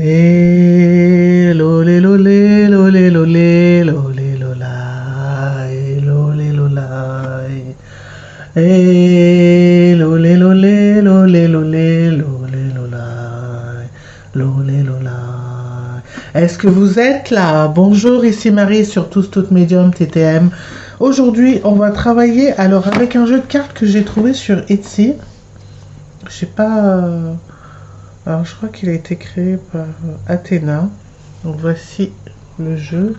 Et lolé lolé lolé lolé lolé lolai lolé lolai. Et lolé lolé lolé lolé lolé lolai lolé lolai. Est-ce que vous êtes là? Bonjour, ici Marie sur Toutes Medium TTM. Aujourd'hui, on va travailler alors avec un jeu de cartes que j'ai trouvé sur Etsy. Je sais pas. Alors, je crois qu'il a été créé par Athéna. Donc, voici le jeu.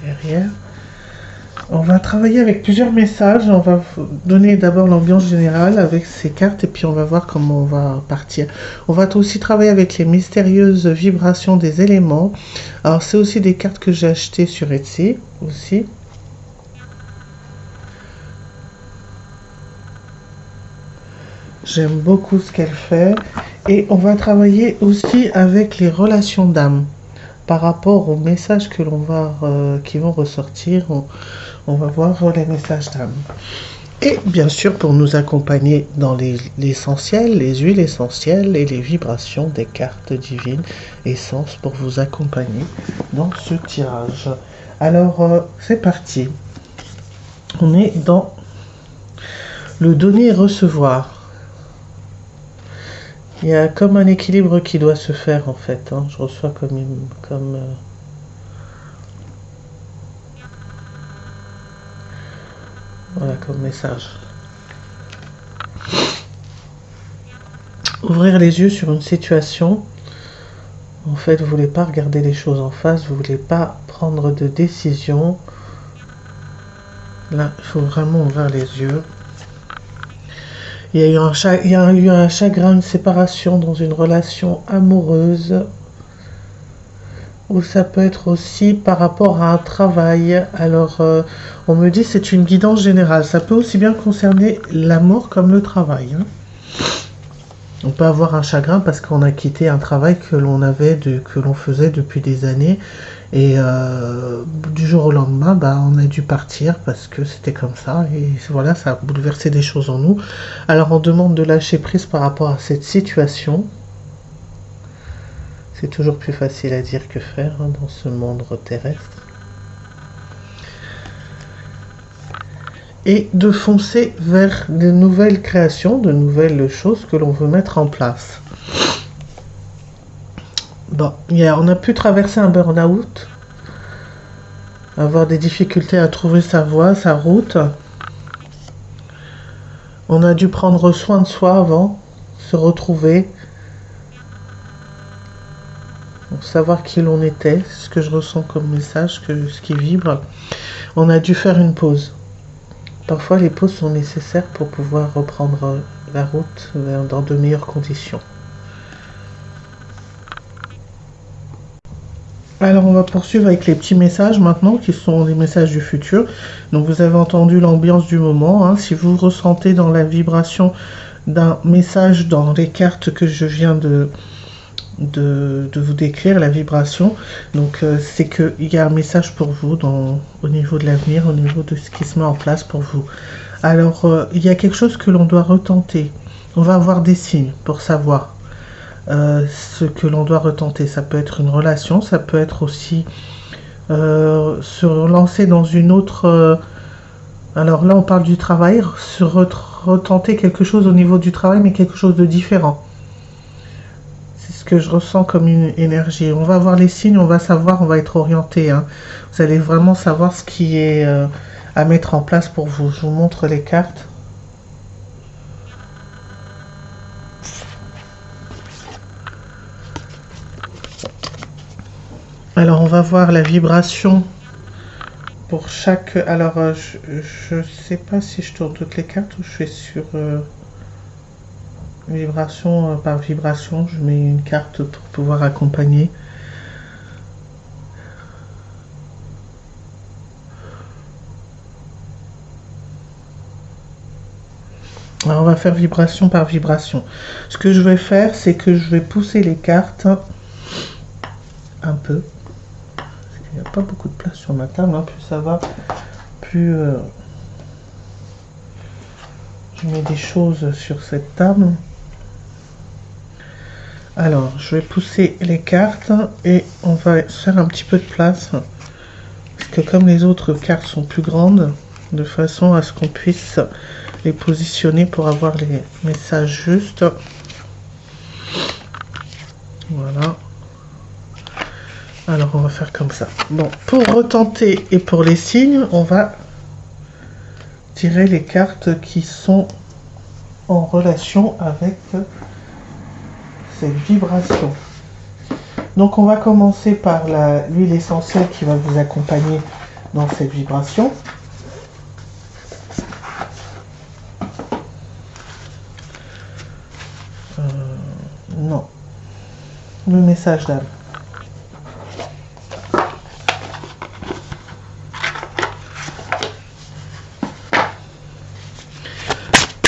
Derrière. On va travailler avec plusieurs messages. On va donner d'abord l'ambiance générale avec ces cartes et puis on va voir comment on va partir. On va aussi travailler avec les mystérieuses vibrations des éléments. Alors, c'est aussi des cartes que j'ai achetées sur Etsy aussi. J'aime beaucoup ce qu'elle fait. Et on va travailler aussi avec les relations d'âme. Par rapport aux messages que l'on va, qui vont ressortir, on va voir les messages d'âme. Et bien sûr, pour nous accompagner dans l'essentiel, les huiles essentielles et les vibrations des cartes divines, essences pour vous accompagner dans ce tirage. Alors, c'est parti. On est dans le donner et recevoir. Il y a comme un équilibre qui doit se faire en fait. Je reçois voilà, comme message. Ouvrir les yeux sur une situation. En fait, vous ne voulez pas regarder les choses en face, vous ne voulez pas prendre de décision. Là, il faut vraiment ouvrir les yeux. Il y a eu un chagrin, une séparation dans une relation amoureuse. Ou ça peut être aussi par rapport à un travail. Alors, on me dit c'est une guidance générale. Ça peut aussi bien concerner l'amour comme le travail. On peut avoir un chagrin parce qu'on a quitté un travail que l'on faisait depuis des années. Et du jour au lendemain, on a dû partir parce que c'était comme ça. Et voilà, ça a bouleversé des choses en nous. Alors, on demande de lâcher prise par rapport à cette situation. C'est toujours plus facile à dire que faire dans ce monde terrestre. Et de foncer vers de nouvelles créations, de nouvelles choses que l'on veut mettre en place. Bon, on a pu traverser un burn-out, avoir des difficultés à trouver sa voie, sa route. On a dû prendre soin de soi avant, se retrouver, savoir qui l'on était, ce que je ressens comme message, ce qui vibre. On a dû faire une pause. Parfois, les pauses sont nécessaires pour pouvoir reprendre la route dans de meilleures conditions. Alors, on va poursuivre avec les petits messages maintenant, qui sont les messages du futur. Donc, vous avez entendu l'ambiance du moment. Si vous ressentez dans la vibration d'un message dans les cartes que je viens de vous décrire, la vibration, donc c'est qu'il y a un message pour vous au niveau de l'avenir, au niveau de ce qui se met en place pour vous. Alors il y a quelque chose que l'on doit retenter. On va avoir des signes pour savoir ce que l'on doit retenter. Ça peut être une relation, ça peut être aussi se lancer dans une autre alors là on parle du travail, retenter quelque chose au niveau du travail, mais quelque chose de différent. Ce que je ressens comme une énergie. On va voir les signes, on va savoir, on va être orienté. Vous allez vraiment savoir ce qui est à mettre en place pour vous. Je vous montre les cartes. Alors, on va voir la vibration pour chaque... Alors, je ne sais pas si je tourne toutes les cartes ou je fais sur... vibration par vibration, je mets une carte pour pouvoir accompagner. Alors on va faire vibration par vibration. Ce que je vais faire, c'est que je vais pousser les cartes un peu. Parce qu'il n'y a pas beaucoup de place sur ma table, plus ça va, plus je mets des choses sur cette table. Alors, je vais pousser les cartes et on va faire un petit peu de place. Parce que comme les autres cartes sont plus grandes, de façon à ce qu'on puisse les positionner pour avoir les messages justes. Voilà. Alors, on va faire comme ça. Bon, pour retenter et pour les signes, on va tirer les cartes qui sont en relation avec cette vibration. Donc on va commencer par l'huile essentielle qui va vous accompagner dans cette vibration. Non. Le message d'âme.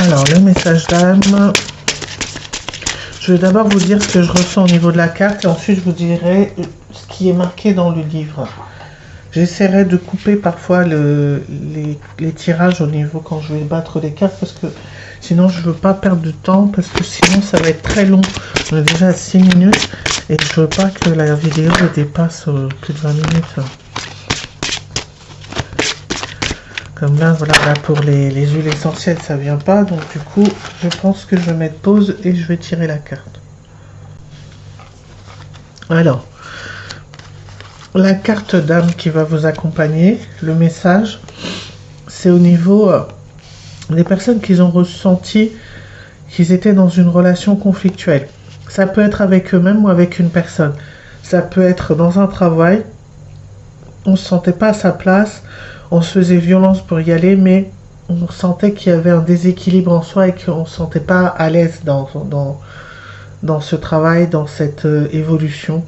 Alors le message d'âme. Je vais d'abord vous dire ce que je ressens au niveau de la carte et ensuite je vous dirai ce qui est marqué dans le livre. J'essaierai de couper parfois les tirages au niveau quand je vais battre les cartes parce que sinon je ne veux pas perdre de temps parce que sinon ça va être très long. On est déjà à 6 minutes et je veux pas que la vidéo dépasse plus de 20 minutes. Comme là, voilà, là pour les huiles essentielles ça vient pas, donc du coup je pense que je vais mettre pause et je vais tirer la carte. Alors, la carte d'âme qui va vous accompagner, le message, c'est au niveau des personnes qui ont ressenti qu'ils étaient dans une relation conflictuelle. Ça peut être avec eux-mêmes ou avec une personne. Ça peut être dans un travail, on ne se sentait pas à sa place, on se faisait violence pour y aller, mais on sentait qu'il y avait un déséquilibre en soi et qu'on ne se sentait pas à l'aise dans ce travail, dans cette évolution.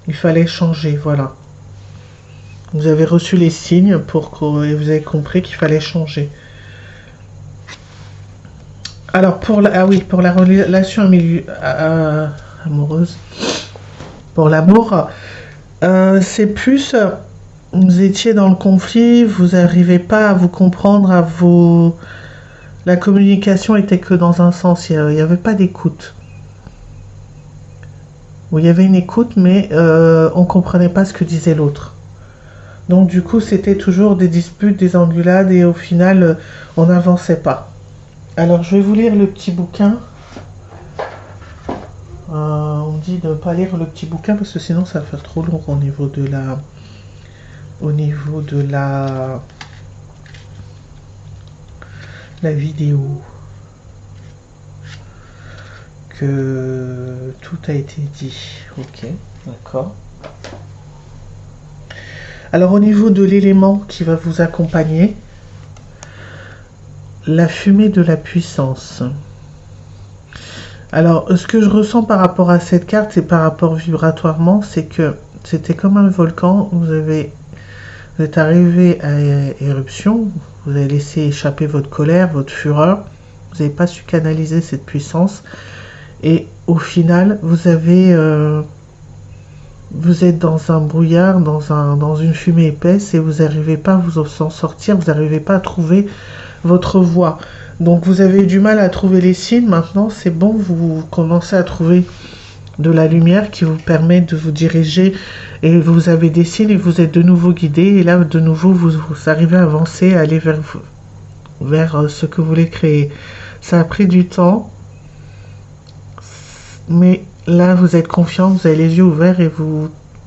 Il fallait changer, voilà. Vous avez reçu les signes et vous avez compris qu'il fallait changer. Alors, pour la relation amoureuse, pour l'amour, c'est plus... Vous étiez dans le conflit, vous n'arrivez pas à vous comprendre, la communication était que dans un sens, il n'y avait pas d'écoute. Il y avait une écoute, mais on ne comprenait pas ce que disait l'autre. Donc du coup, c'était toujours des disputes, des engueulades, et au final, on n'avançait pas. Alors, je vais vous lire le petit bouquin. On dit de ne pas lire le petit bouquin, parce que sinon, ça va faire trop long au niveau de la vidéo. Que tout a été dit. Ok, d'accord. Alors au niveau de l'élément qui va vous accompagner, la fumée de la puissance. Alors ce que je ressens par rapport à cette carte et par rapport vibratoirement, c'est que c'était comme un volcan. Vous êtes arrivé à éruption, vous avez laissé échapper votre colère, votre fureur, vous n'avez pas su canaliser cette puissance et au final vous êtes dans un brouillard, dans une fumée épaisse et vous n'arrivez pas à vous en sortir, vous n'arrivez pas à trouver votre voie. Donc vous avez du mal à trouver les signes, maintenant c'est bon, vous commencez à trouver de la lumière qui vous permet de vous diriger et vous avez des signes et vous êtes de nouveau guidé et là de nouveau vous arrivez à avancer, à aller vers ce que vous voulez créer. Ça a pris du temps, mais là vous êtes confiant, vous avez les yeux ouverts et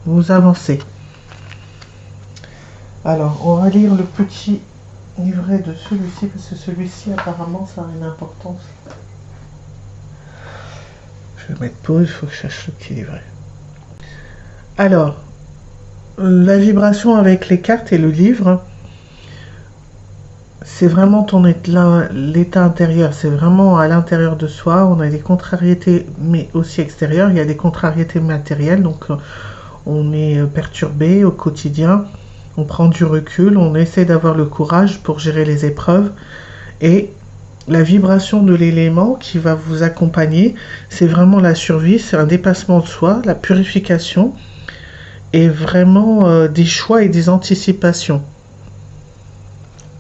vous avancez. Alors on va lire le petit livret de celui-ci parce que celui-ci apparemment ça a une importance. Je vais mettre pause, il faut que je cherche le petit livret. Alors, la vibration avec les cartes et le livre, c'est vraiment l'état intérieur, c'est vraiment à l'intérieur de soi. On a des contrariétés, mais aussi extérieures. Il y a des contrariétés matérielles, donc on est perturbé au quotidien. On prend du recul, on essaie d'avoir le courage pour gérer les épreuves et la vibration de l'élément qui va vous accompagner, c'est vraiment la survie, c'est un dépassement de soi, la purification et vraiment des choix et des anticipations.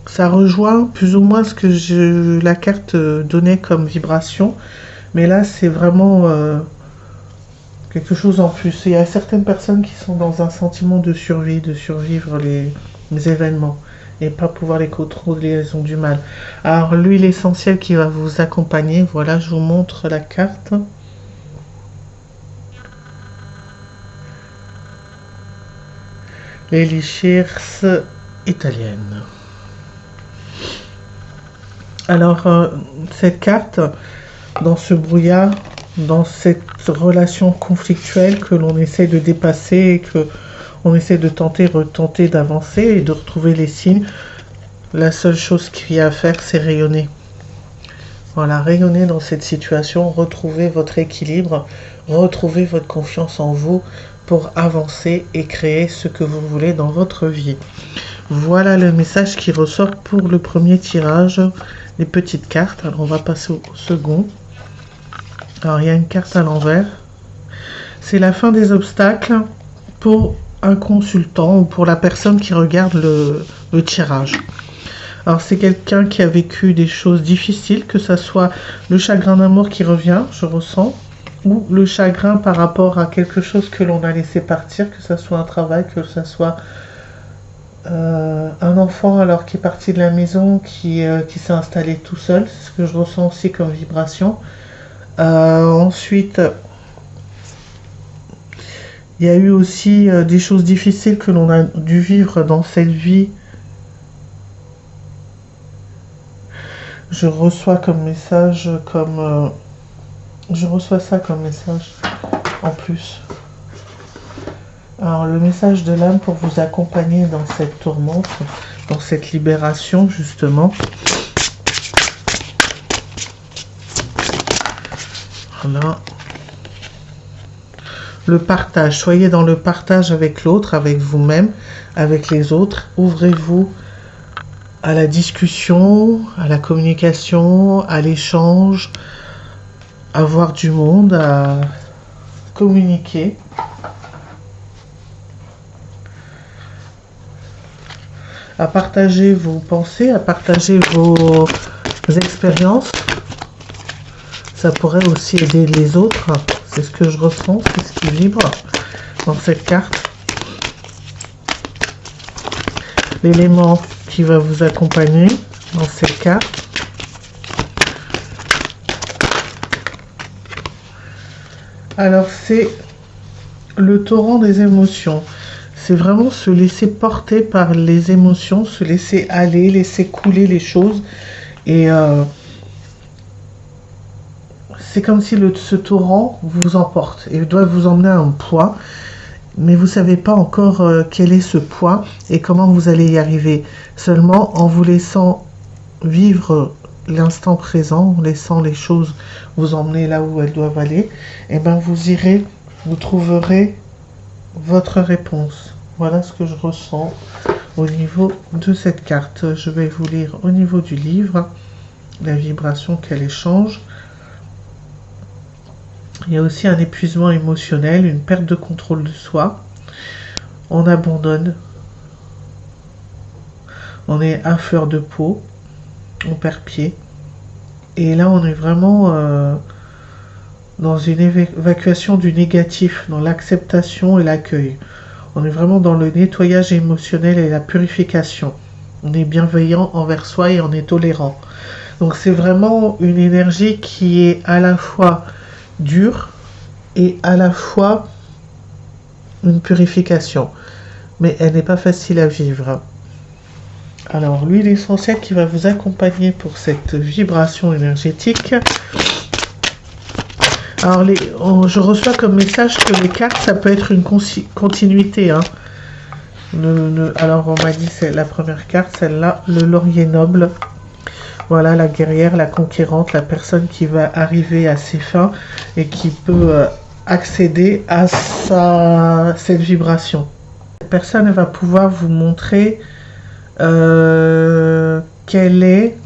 Ça rejoint plus ou moins ce que la carte donnait comme vibration, mais là c'est vraiment Quelque chose en plus. Il y a certaines personnes qui sont dans un sentiment de survie, de survivre les événements et pas pouvoir les contrôler, elles ont du mal. Alors l'huile essentielle qui va vous accompagner, voilà, je vous montre la carte. L'Elixirs italienne. Alors cette carte, dans ce brouillard, dans cette relation conflictuelle que l'on essaie de dépasser et que on essaie de retenter d'avancer et de retrouver les signes, la seule chose qu'il y a à faire, c'est rayonner. Voilà, rayonner dans cette situation, retrouver votre équilibre, retrouver votre confiance en vous pour avancer et créer ce que vous voulez dans votre vie. Voilà le message qui ressort pour le premier tirage des petites cartes. Alors on va passer au second. Alors il y a une carte à l'envers. C'est la fin des obstacles pour un consultant ou pour la personne qui regarde le tirage. Alors c'est quelqu'un qui a vécu des choses difficiles, que ce soit le chagrin d'amour qui revient, je ressens, ou le chagrin par rapport à quelque chose que l'on a laissé partir, que ce soit un travail, que ce soit un enfant alors qui est parti de la maison, qui s'est installé tout seul, c'est ce que je ressens aussi comme vibration. Ensuite, il y a eu aussi des choses difficiles que l'on a dû vivre dans cette vie. Je reçois comme message, je reçois ça comme message en plus. Alors le message de l'âme pour vous accompagner dans cette tourmente, dans cette libération justement. Voilà. Le partage, soyez dans le partage avec l'autre, avec vous-même, avec les autres. Ouvrez-vous à la discussion, à la communication, à l'échange, à voir du monde, à communiquer. À partager vos pensées, à partager vos expériences. Ça pourrait aussi aider les autres. C'est ce que je ressens, c'est ce qui vibre dans cette carte. L'élément qui va vous accompagner dans cette carte. Alors c'est le torrent des émotions. C'est vraiment se laisser porter par les émotions, se laisser aller, laisser couler les choses. Et c'est comme si ce torrent vous emporte et doit vous emmener à un point. Mais vous ne savez pas encore quel est ce point et comment vous allez y arriver. Seulement en vous laissant vivre l'instant présent, en laissant les choses vous emmener là où elles doivent aller, et bien vous irez, vous trouverez votre réponse. Voilà ce que je ressens au niveau de cette carte. Je vais vous lire au niveau du livre, la vibration qu'elle échange. Il y a aussi un épuisement émotionnel, une perte de contrôle de soi. On abandonne. On est à fleur de peau. On perd pied. Et là, on est vraiment dans une évacuation du négatif, dans l'acceptation et l'accueil. On est vraiment dans le nettoyage émotionnel et la purification. On est bienveillant envers soi et on est tolérant. Donc c'est vraiment une énergie qui est à la fois dure et à la fois une purification. Mais elle n'est pas facile à vivre. Alors l'huile essentielle qui va vous accompagner pour cette vibration énergétique. Alors je reçois comme message que les cartes, ça peut être une continuité. Hein. Alors on m'a dit c'est la première carte, celle-là, le laurier noble. Voilà, la guerrière, la conquérante, la personne qui va arriver à ses fins et qui peut accéder à cette vibration. Cette personne elle va pouvoir vous montrer quelle est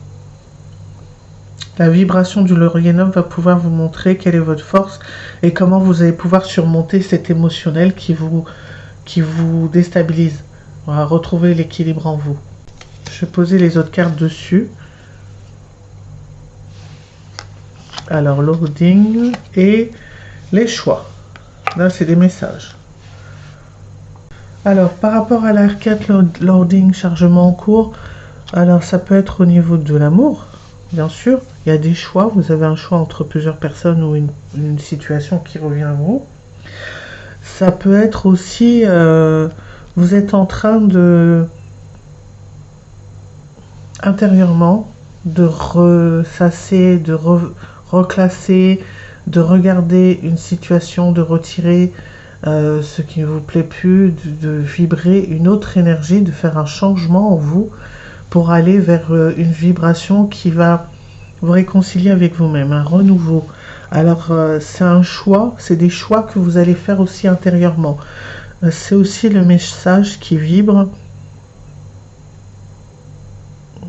la vibration du laurier noble, va pouvoir vous montrer quelle est votre force et comment vous allez pouvoir surmonter cet émotionnel qui vous déstabilise. On va retrouver l'équilibre en vous. Je vais poser les autres cartes dessus. Alors, loading et les choix. Là, c'est des messages. Alors, par rapport à l'arcade loading, chargement en cours, alors ça peut être au niveau de l'amour, bien sûr. Il y a des choix, vous avez un choix entre plusieurs personnes ou une situation qui revient à vous. Ça peut être aussi, vous êtes en train de, intérieurement, de ressasser, de reclasser, de regarder une situation, de retirer ce qui ne vous plaît plus, de vibrer une autre énergie, de faire un changement en vous pour aller vers une vibration qui va vous réconcilier avec vous-même, un renouveau. Alors c'est un choix, c'est des choix que vous allez faire aussi intérieurement. C'est aussi le message qui vibre.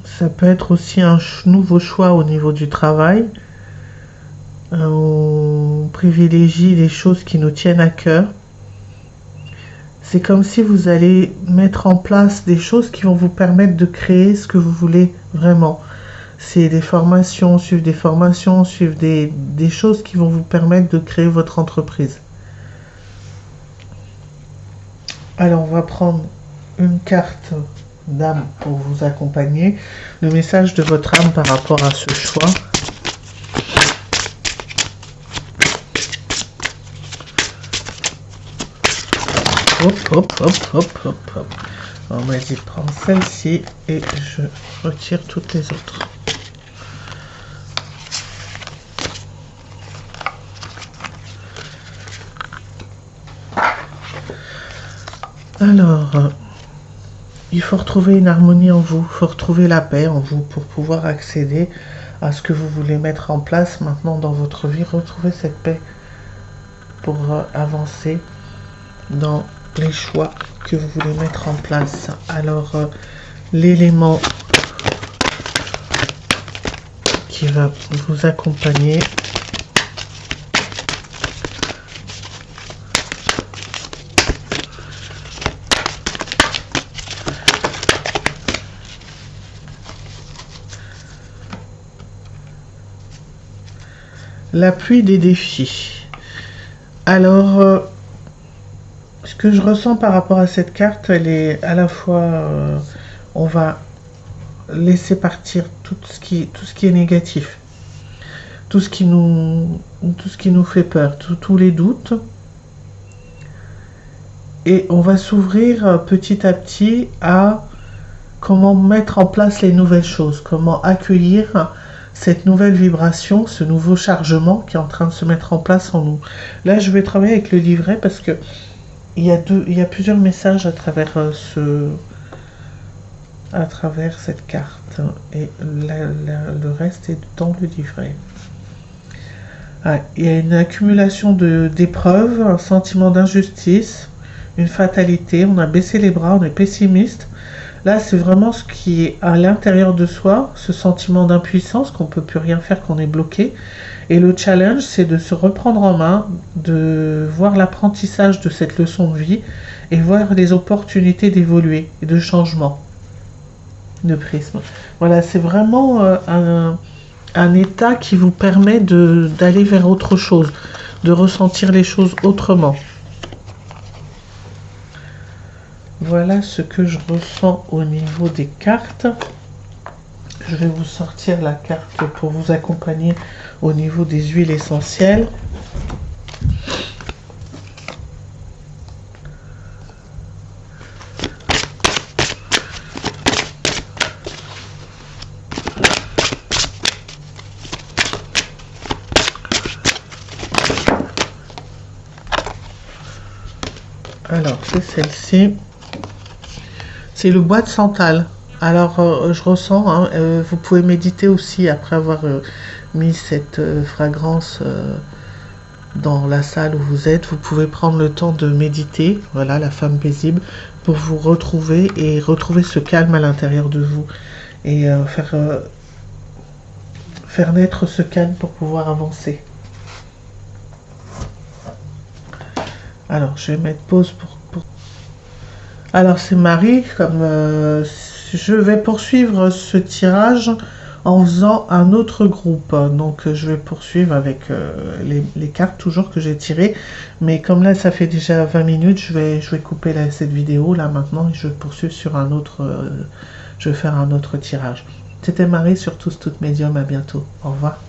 Ça peut être aussi un nouveau choix au niveau du travail. On privilégie les choses qui nous tiennent à cœur. C'est comme si vous allez mettre en place des choses qui vont vous permettre de créer ce que vous voulez vraiment. C'est des formations, suivre des choses qui vont vous permettre de créer votre entreprise. Alors, on va prendre une carte d'âme pour vous accompagner. Le message de votre âme par rapport à ce choix. Hop. On m'a dit de prendre celle-ci et je retire toutes les autres. Alors, il faut retrouver une harmonie en vous, il faut retrouver la paix en vous pour pouvoir accéder à ce que vous voulez mettre en place maintenant dans votre vie. Retrouver cette paix pour avancer dans les choix que vous voulez mettre en place. Alors, l'élément qui va vous accompagner, l'appui des défis. Alors, ce que je ressens par rapport à cette carte, elle est à la fois, on va laisser partir tout ce qui est négatif, tout ce qui nous fait peur, tous les doutes, et on va s'ouvrir petit à petit à comment mettre en place les nouvelles choses, comment accueillir cette nouvelle vibration, ce nouveau chargement qui est en train de se mettre en place en nous. Là, je vais travailler avec le livret parce que il y a plusieurs messages à travers cette carte et le reste est dans le livret. Ah, il y a une accumulation d'épreuves, un sentiment d'injustice, une fatalité, on a baissé les bras, on est pessimiste. Là, c'est vraiment ce qui est à l'intérieur de soi, ce sentiment d'impuissance, qu'on ne peut plus rien faire, qu'on est bloqué. Et le challenge, c'est de se reprendre en main, de voir l'apprentissage de cette leçon de vie et voir les opportunités d'évoluer et de changement de prisme. Voilà, c'est vraiment un état qui vous permet d'aller vers autre chose, de ressentir les choses autrement. Voilà ce que je ressens au niveau des cartes. Je vais vous sortir la carte pour vous accompagner au niveau des huiles essentielles. Alors, c'est celle-ci. C'est le bois de santal. Alors, je ressens, hein, vous pouvez méditer aussi après avoir mis cette fragrance dans la salle où vous êtes. Vous pouvez prendre le temps de méditer, voilà, la femme paisible, pour vous retrouver et retrouver ce calme à l'intérieur de vous. Et faire naître ce calme pour pouvoir avancer. Alors, je vais mettre pause pour... Alors, c'est Marie, comme je vais poursuivre ce tirage en faisant un autre groupe. Donc je vais poursuivre avec les cartes toujours que j'ai tirées. Mais comme là ça fait déjà 20 minutes, je vais couper cette vidéo là maintenant et je vais poursuivre sur un autre... je vais faire un autre tirage. C'était Marie sur Tous Toutes Médium, à bientôt. Au revoir.